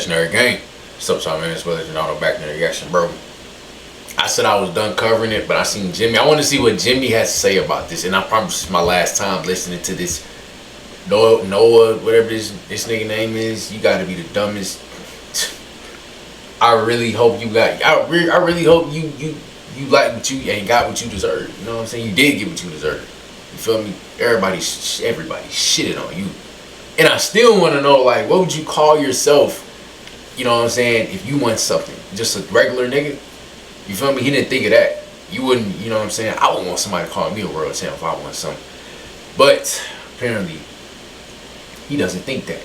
Legendary game. What's up, y'all, man? It's Legendary back in the reaction, bro. I said I was done covering it, but I seen Jimmy. I want to see what Jimmy has to say about this, and I promise it's my last time listening to this. Noah, whatever this nigga name is, you gotta be the dumbest. I really hope you got. I really hope you like what you ain't got what you deserve. You know what I'm saying? You did get what you deserve. You feel me? Everybody shitted on you, and I still want to know, like, what would you call yourself? You know what I'm saying? If you want something, just a regular nigga. You feel me? He didn't think of that. You wouldn't. You know what I'm saying? I wouldn't want somebody to call me a world champ if I want something. But apparently, he doesn't think that.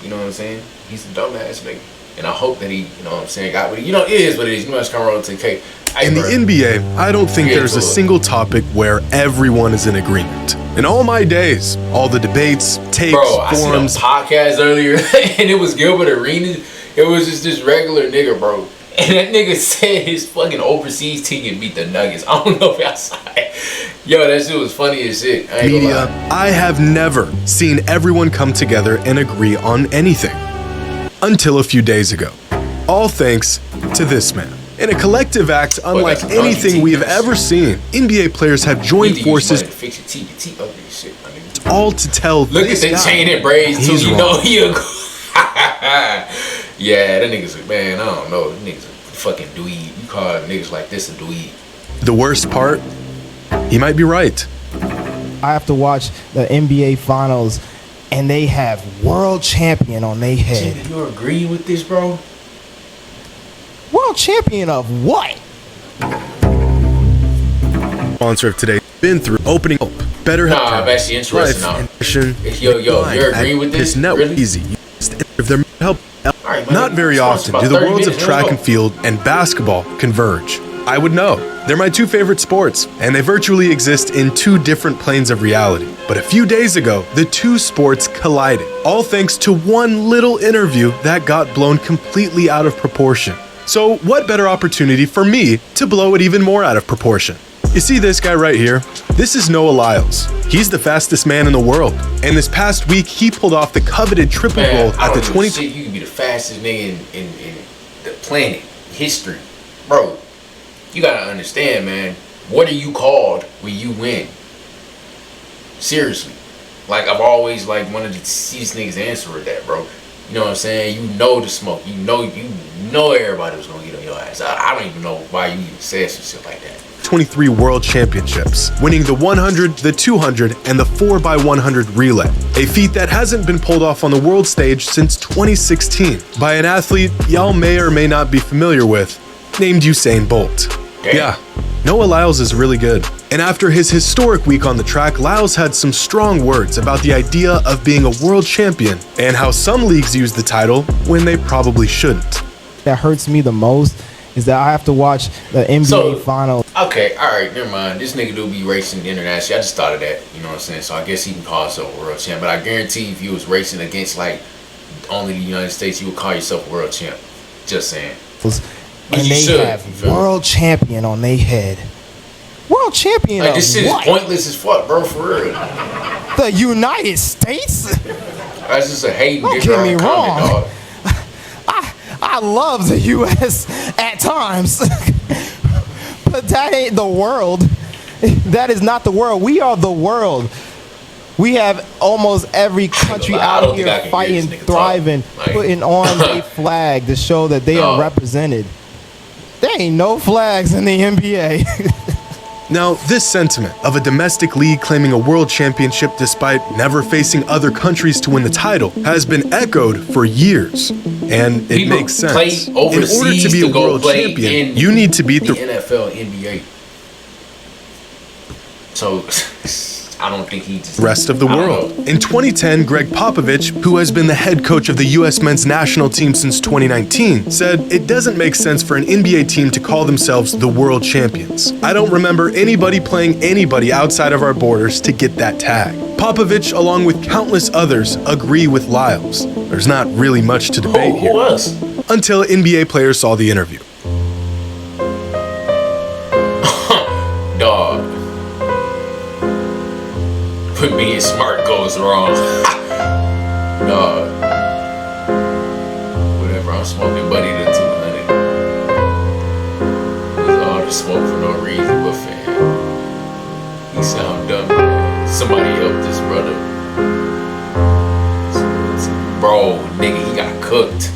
You know what I'm saying? He's a dumbass nigga. And I hope that he, you know what I'm saying, got what he, you know, it is what it is. You know, it's kind of roll to K. In the NBA, I don't think there's a single topic where everyone is in agreement. In all my days, all the debates, tapes, forums. I seen a podcast earlier, and it was Gilbert Arenas. It was just this regular nigga, bro. And that nigga said his fucking overseas team can beat the Nuggets. I don't know if y'all saw it. Yo, that shit was funny as shit. I ain't gonna lie. I have never seen everyone come together and agree on anything. Until a few days ago. All thanks to this man. In a collective act unlike anything we have ever seen, NBA players have joined forces all to tell Look at the chain and braids too, you know he yeah, that nigga's a man, I don't know. That nigga's a fucking dweeb. You call niggas like this a dweeb. The worst part, he might be right. I have to watch the NBA Finals and they have world champion on their head. Jimmy, you agree with this, bro? World champion of what? Sponsor of today been through opening up better health. Nah, I'm actually interested now. Yo, you're agreeing with this? Really? Easy. If their help. Right, not very often do the worlds of track and field and basketball converge. I would know. They're my two favorite sports, and they virtually exist in two different planes of reality. But a few days ago, the two sports collided, all thanks to one little interview that got blown completely out of proportion. So what better opportunity for me to blow it even more out of proportion? You see this guy right here? This is Noah Lyles. He's the fastest man in the world. And this past week, he pulled off the coveted triple goal at the 20... You can be the fastest nigga in the planet, history. Bro, you gotta understand, man. What are you called when you win? Seriously. Like, I've always, like, wanted to see these niggas answer with that, bro. You know what I'm saying? You know the smoke. You know everybody was gonna get on your ass. I don't even know why you even said some shit like that. 23 world championships, winning the 100, the 200, and the 4x100 relay, a feat that hasn't been pulled off on the world stage since 2016 by an athlete y'all may or may not be familiar with, named Usain Bolt. Damn. Yeah, Noah Lyles is really good. And after his historic week on the track, Lyles had some strong words about the idea of being a world champion and how some leagues use the title when they probably shouldn't. That hurts me the most is that I have to watch the NBA Finals. Okay, alright, never mind. This nigga do be racing internationally. I just thought of that, you know what I'm saying? So I guess he can call himself a world champ. But I guarantee if you was racing against, like, only the United States, you would call yourself a world champ. Just saying. And they have world champion on their head. World champion like, this shit what? Is pointless as fuck, bro, for real. The United States? That's just a hating. Don't get me wrong. I love the U.S. at times, but that ain't the world. That is not the world. We are the world. We have almost every country out here fighting, thriving, putting on a flag to show that they are represented. There ain't no flags in the NBA. Now, this sentiment of a domestic league claiming a world championship despite never facing other countries to win the title has been echoed for years. And it makes sense. In order to be a world champion, you need to beat the NFL, NBA. So I don't think he just rest of the world. In 2010, Greg Popovich, who has been the head coach of the U.S. men's national team since 2019, said it doesn't make sense for an NBA team to call themselves the world champions. I don't remember anybody playing anybody outside of our borders to get that tag. Popovich, along with countless others, agree with Lyles. There's not really much to debate here. Until NBA players saw the interview. Dog. When being smart goes wrong. Dog. Whatever. I'm smoking Buddy the 200. It was all the smoke for no reason, but fam, he sound dumb. Man. Somebody help this brother. Bro, nigga, he got cooked.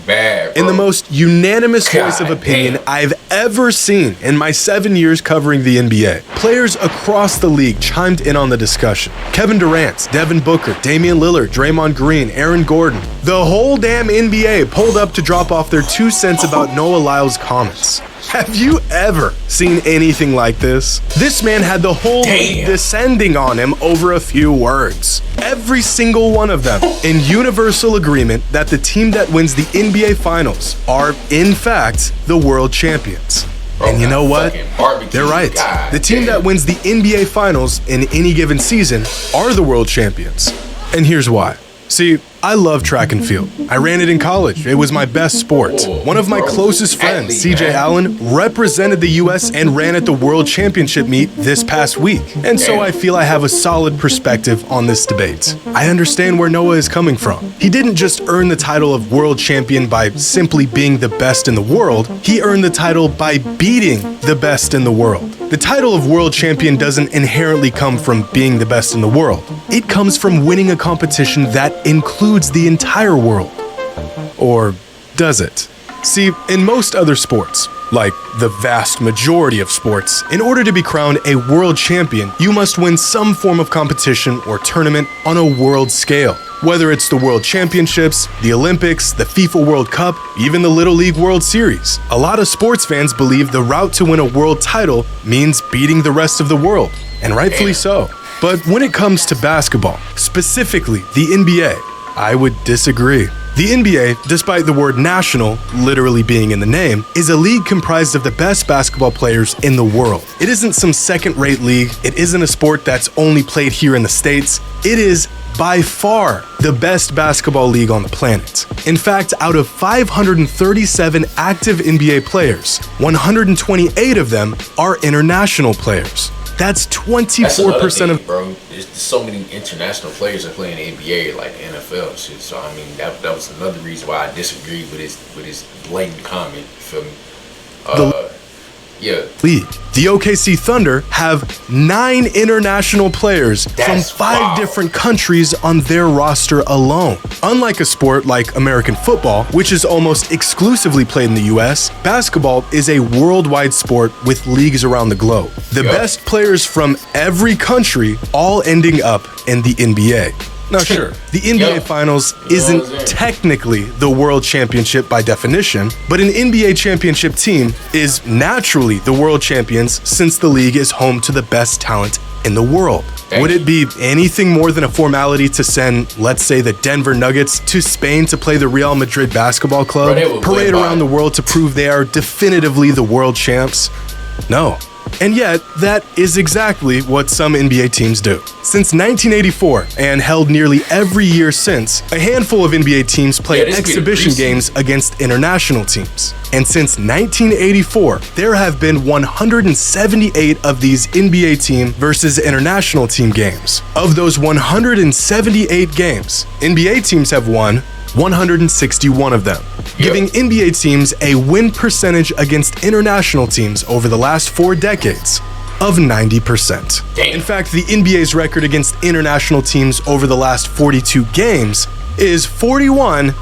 Bad, bro. In the most unanimous voice of opinion I've ever seen in my 7 years covering the NBA, players across the league chimed in on the discussion. Kevin Durant, Devin Booker, Damian Lillard, Draymond Green, Aaron Gordon. The whole damn NBA pulled up to drop off their 2 cents about Noah Lyles' comments. Have you ever seen anything like this? This man had the whole league descending on him over a few words. Every single one of them in universal agreement that the team that wins the NBA Finals are, in fact, the world champions. And you know what? They're right. The team that wins the NBA Finals in any given season are the world champions. And here's why. See, I love track and field. I ran it in college. It was my best sport. One of my closest friends, CJ Allen, represented the US and ran at the World Championship meet this past week. And so I feel I have a solid perspective on this debate. I understand where Noah is coming from. He didn't just earn the title of world champion by simply being the best in the world. He earned the title by beating the best in the world. The title of world champion doesn't inherently come from being the best in the world. It comes from winning a competition that includes the entire world. Or does it? See, in most other sports, like the vast majority of sports, in order to be crowned a world champion, you must win some form of competition or tournament on a world scale. Whether it's the World Championships, the Olympics, the FIFA World Cup, even the Little League World Series. A lot of sports fans believe the route to win a world title means beating the rest of the world, and rightfully so. But when it comes to basketball, specifically the NBA, I would disagree. The NBA, despite the word national literally being in the name, is a league comprised of the best basketball players in the world. It isn't some second-rate league. It isn't a sport that's only played here in the States. It is by far the best basketball league on the planet. In fact, out of 537 active NBA players, 128 of them are international players. That's 24% of... Bro, there's so many international players that play in the NBA, like the NFL shit. So I mean, that was another reason why I disagree with his blatant comment. You feel me? Yeah. League. The OKC Thunder have 9 international players from 5 different countries on their roster alone. Unlike a sport like American football, which is almost exclusively played in the US, basketball is a worldwide sport with leagues around the globe. The best players from every country all ending up in the NBA. Now sure, the NBA Finals isn't technically the World Championship by definition, but an NBA championship team is naturally the World Champions since the league is home to the best talent in the world. Would it be anything more than a formality to send, let's say, the Denver Nuggets to Spain to play the Real Madrid basketball club, parade around the world to prove they are definitively the world champs? No. And yet, that is exactly what some NBA teams do. Since 1984, and held nearly every year since, a handful of NBA teams play exhibition games against international teams. And since 1984, there have been 178 of these NBA team versus international team games. Of those 178 games, NBA teams have won 161 of them, giving NBA teams a win percentage against international teams over the last 4 decades of 90%. In fact, the NBA's record against international teams over the last 42 games is 41-1.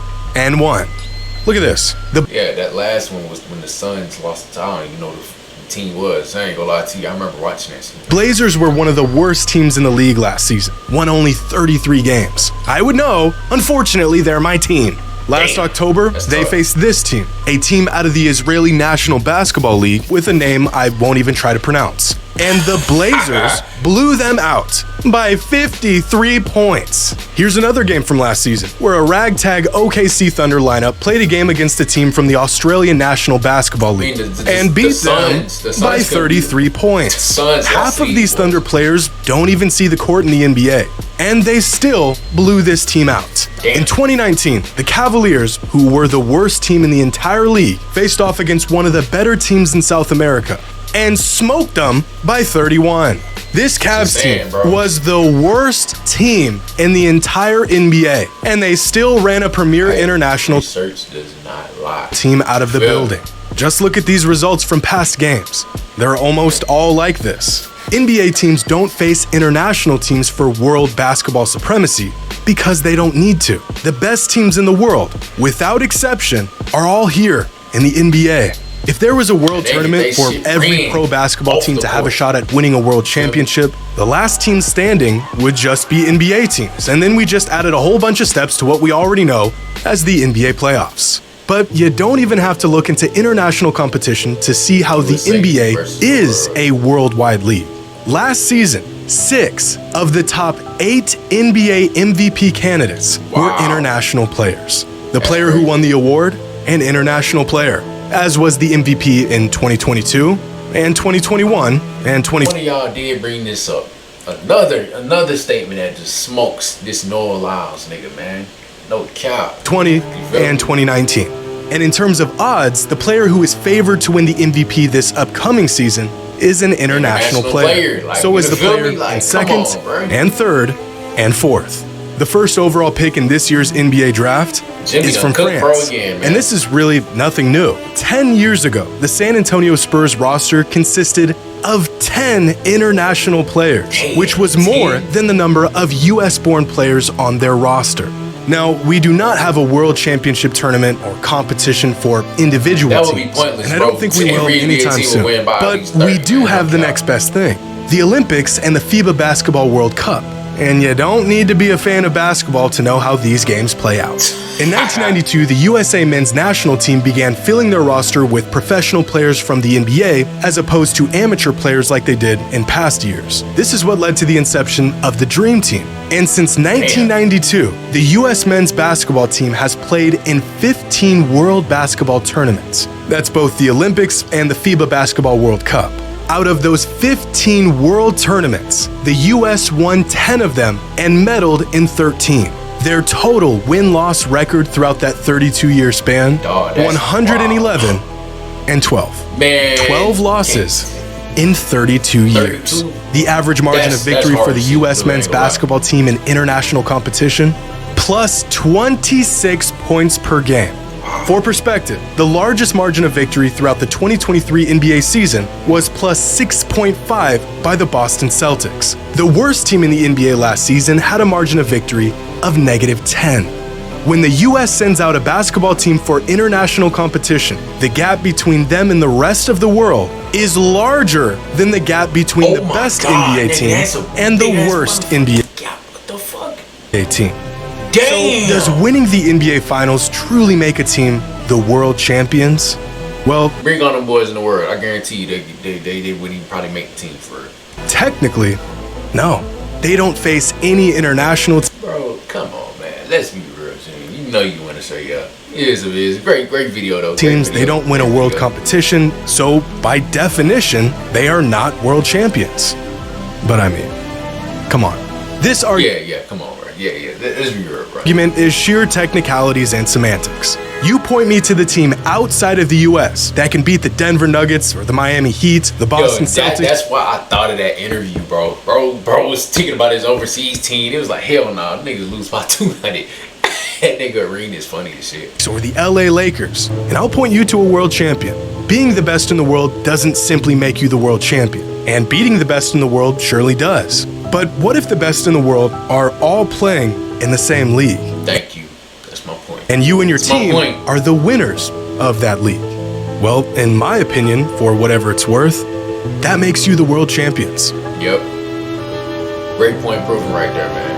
Look at this. That last one was when the Suns lost to town. You know the team was. I ain't gonna lie to you. I remember watching that season. Blazers were one of the worst teams in the league last season. Won only 33 games. I would know. Unfortunately, they're my team. Last October, they faced this team, a team out of the Israeli National Basketball League with a name I won't even try to pronounce. And the Blazers blew them out by 53 points. Here's another game from last season, where a ragtag OKC Thunder lineup played a game against a team from the Australian National Basketball League and beat them by 33 points. Half of these Thunder players don't even see the court in the NBA, and they still blew this team out. In 2019, the Cavaliers, who were the worst team in the entire league, faced off against one of the better teams in South America and smoked them by 31. This Cavs team bro. was the worst team in the entire NBA, and they still ran a premier international research does not lie. Team out of the building. Just look at these results from past games. They're almost all like this. NBA teams don't face international teams for world basketball supremacy because they don't need to. The best teams in the world, without exception, are all here in the NBA. If there was a world tournament for every pro basketball team to have a shot at winning a world championship, the last team standing would just be NBA teams. And then we just added a whole bunch of steps to what we already know as the NBA playoffs. But you don't even have to look into international competition to see how the NBA is a worldwide league. Last season, 6 of the top 8 NBA MVP candidates were international players. The player who won the award, an international player, as was the MVP in 2022 and 2021 and 20. One of y'all did bring this up. Another statement that just smokes this Noah Lyles nigga, man. No cap. 20 and 2019. And in terms of odds, the player who is favored to win the MVP this upcoming season is an international player. Like, so is the player in second and third and fourth. The first overall pick in this year's NBA draft is from France. And this is really nothing new. 10 years ago, the San Antonio Spurs roster consisted of 10 international players, which was more than the number of US-born players on their roster. Now, we do not have a world championship tournament or competition for individual teams. That would be pointless, and I don't think we will anytime soon. But we do have the next best thing, the Olympics and the FIBA Basketball World Cup. And you don't need to be a fan of basketball to know how these games play out. In 1992, the USA men's national team began filling their roster with professional players from the NBA as opposed to amateur players like they did in past years. This is what led to the inception of the Dream Team. And since 1992, the US men's basketball team has played in 15 world basketball tournaments. That's both the Olympics and the FIBA Basketball World Cup. Out of those 15 world tournaments, the US won 10 of them and medaled in 13. Their total win-loss record throughout that 32-year span, 111 and 12. Man, 12 losses in 32 years. The average margin of victory for the US men's basketball team in international competition, plus 26 points per game. For perspective, the largest margin of victory throughout the 2023 NBA season was plus 6.5 by the Boston Celtics. The worst team in the NBA last season had a margin of victory of -10. When the US sends out a basketball team for international competition, the gap between them and the rest of the world is larger than the gap between the best NBA team and the worst NBA team. Damn. So, does winning the NBA Finals truly make a team the world champions? Well, bring on them boys in the world. I guarantee you they wouldn't even probably make the team for it. Technically, no. They don't face any international Bro, come on, man. Let's be real, team. You know you want to say yeah. It is. Great video, though. Teams, they don't win a world competition, so by definition, they are not world champions. But I mean, come on. This argument... Yeah, come on, bro. Yeah. Let's be real, bro. Argument is sheer technicalities and semantics. You point me to the team outside of the U.S. that can beat the Denver Nuggets or the Miami Heat, the Boston Celtics. That's why I thought of that interview, bro. Bro was thinking about his overseas team. It was like, hell no, niggas lose by 200. That nigga Arena is funny as shit. Or the LA Lakers. And I'll point you to a world champion. Being the best in the world doesn't simply make you the world champion. And beating the best in the world surely does. But what if the best in the world are all playing in the same league? Thank you. That's my point. And you and your team are the winners of that league. Well, in my opinion, for whatever it's worth, that makes you the world champions. Yep. Great point proven right there, man.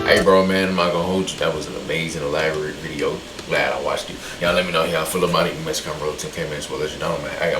Hey, bro, man, I'm not gonna hold you. That was an amazing, elaborate video. Glad I watched it. Y'all let me know how y'all feel about it. You Mexican Road 10K, man, as well as you know, man. Hey,